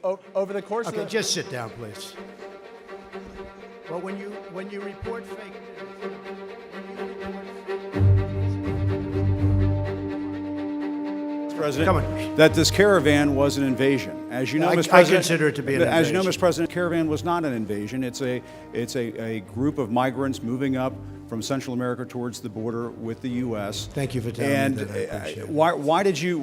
over the course Okay, of the... just sit down, please. Well, when you report fake news, President, come on. that this caravan was an invasion. As you know, I Mr. President, consider it to be an As you know, invasion. Mr. President, caravan was not an invasion. It's a group of migrants moving up from Central America towards the border with the U.S. Thank you for telling me that. I appreciate it.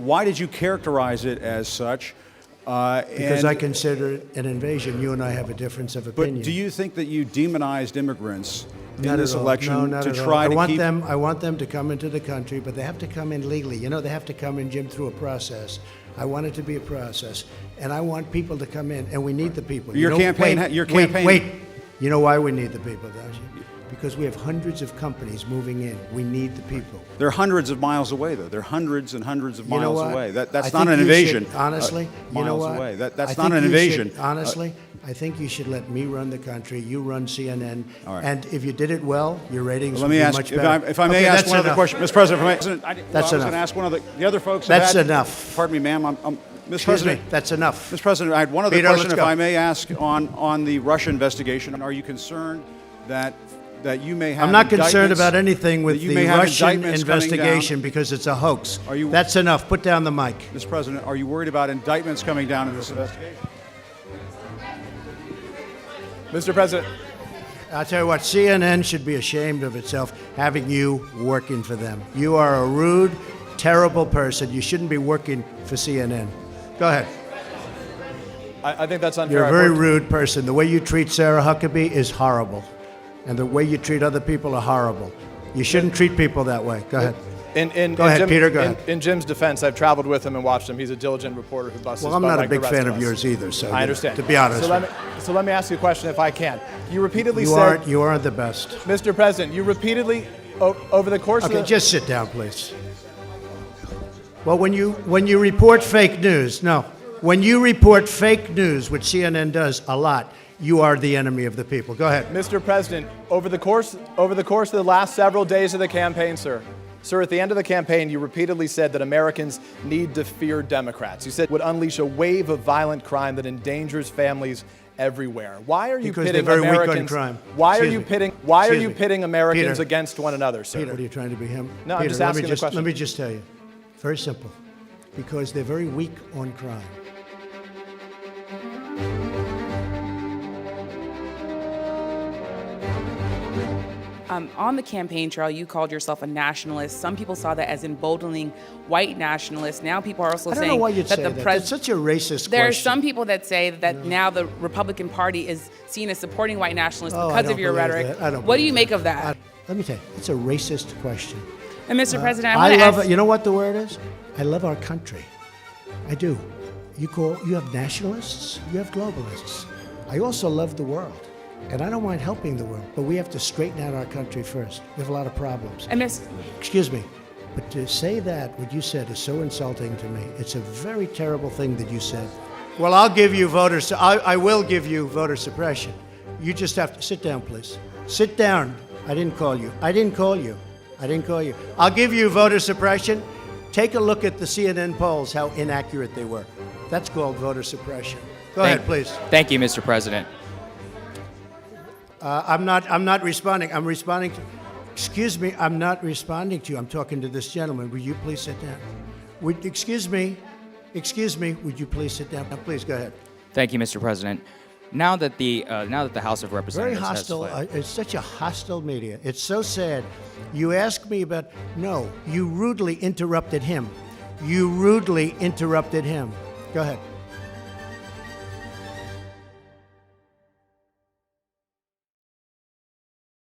Why did you characterize it as such? Because I consider it an invasion. You and I have a difference of opinion. But do you think that you demonized immigrants in Not this at all. election No, not to at all. try to keep? I want them to come into the country, but they have to come in legally. You know, they have to come in, Jim, through a process. I want it to be a process, and I want people to come in, and we need the people. Your campaign. Wait. You know why we need the people, don't you? Because we have hundreds of companies moving in. We need the people. They're hundreds of miles away, though. They're hundreds and hundreds of miles away. That's not an you invasion. should, honestly, you know miles what? away. That's I not think an you invasion. should, honestly, I think you should let me run the country. You run CNN. All right. And if you did it well, your ratings Let would me be ask, much better. if I may Okay, ask that's one other enough. question, Mr. President. I was enough. going to ask one of the other folks. That's enough. Pardon me, ma'am. Mr. Excuse President. me, that's enough. Mr. President, I had one other Peter, question, let's if go. I may ask, on the Russia investigation. Are you concerned that you may have? I'm not concerned indictments- about anything with that you the may have Russian indictments coming down? investigation because it's a hoax. Are you- That's enough. Put down the mic. Mr. President, are you worried about indictments coming down in this investigation? Mr. President, I'll tell you what, CNN should be ashamed of itself having you working for them. You are a rude, terrible person. You shouldn't be working for CNN. Go ahead. I think that's unfair. You're a I've very worked- rude person. The way you treat Sarah Huckabee is horrible. And the way you treat other people are horrible. You shouldn't treat people that way. Go ahead. Go ahead, Peter, go ahead. In Jim's defense, I've traveled with him and watched him. He's a diligent reporter who busts Well, his I'm butt not a like the big rest fan of of us. yours either, so I understand. to be honest. So let me ask you a question if I can. You repeatedly You said... aren't the best. Mr. President, you repeatedly, over the course of Okay, the... just sit down, please. Well, when you report fake news, when you report fake news, which CNN does a lot, you are the enemy of the people. Go ahead. Mr. President, over the course of the last several days of the campaign, sir, at the end of the campaign, you repeatedly said that Americans need to fear Democrats. You said it would unleash a wave of violent crime that endangers families everywhere. Why are you Because pitting they're very weak on Americans? crime. Why are Excuse you me. pitting? Why are Excuse you me. pitting Americans Peter. against one another, sir? Peter, what are you trying to be him? No, I'm Peter, just asking the question. Let me just tell you. Very simple. Because they're very weak on crime. On the campaign trail, you called yourself a nationalist. Some people saw that as emboldening white nationalists. Now people are also I don't saying know why you'd that say the that. president. That's such a racist There are question. some people that say that now the Republican Party is seen as supporting white nationalists Oh, I because don't of your believe rhetoric. that. I don't What do you believe make of that? Let me tell you, it's a racist question. And Mr. President, I want to love ask, it. You know what the word is? I love our country. I do. You have nationalists, you have globalists. I also love the world. And I don't mind helping the world, but we have to straighten out our country first. We have a lot of problems. And Miss, Excuse me, but to say that, what you said, is so insulting to me. It's a very terrible thing that you said. Well, I'll give you I will give you voter suppression. You just have to sit down, please. Sit down. I didn't call you. I didn't call you. I'll give you voter suppression. Take a look at the CNN polls, how inaccurate they were. That's called voter suppression. Go ahead, please. Thank you, Mr. President. I'm not responding. I'm responding to, excuse me, I'm not responding to you. I'm talking to this gentleman. Will you please sit down? Excuse me, would you please sit down? Now, please, go ahead. Thank you, Mr. President. Now that the House of Very Representatives hostile. has fled, It's such a hostile media. It's so sad. You ask me about, no, you rudely interrupted him. Go ahead.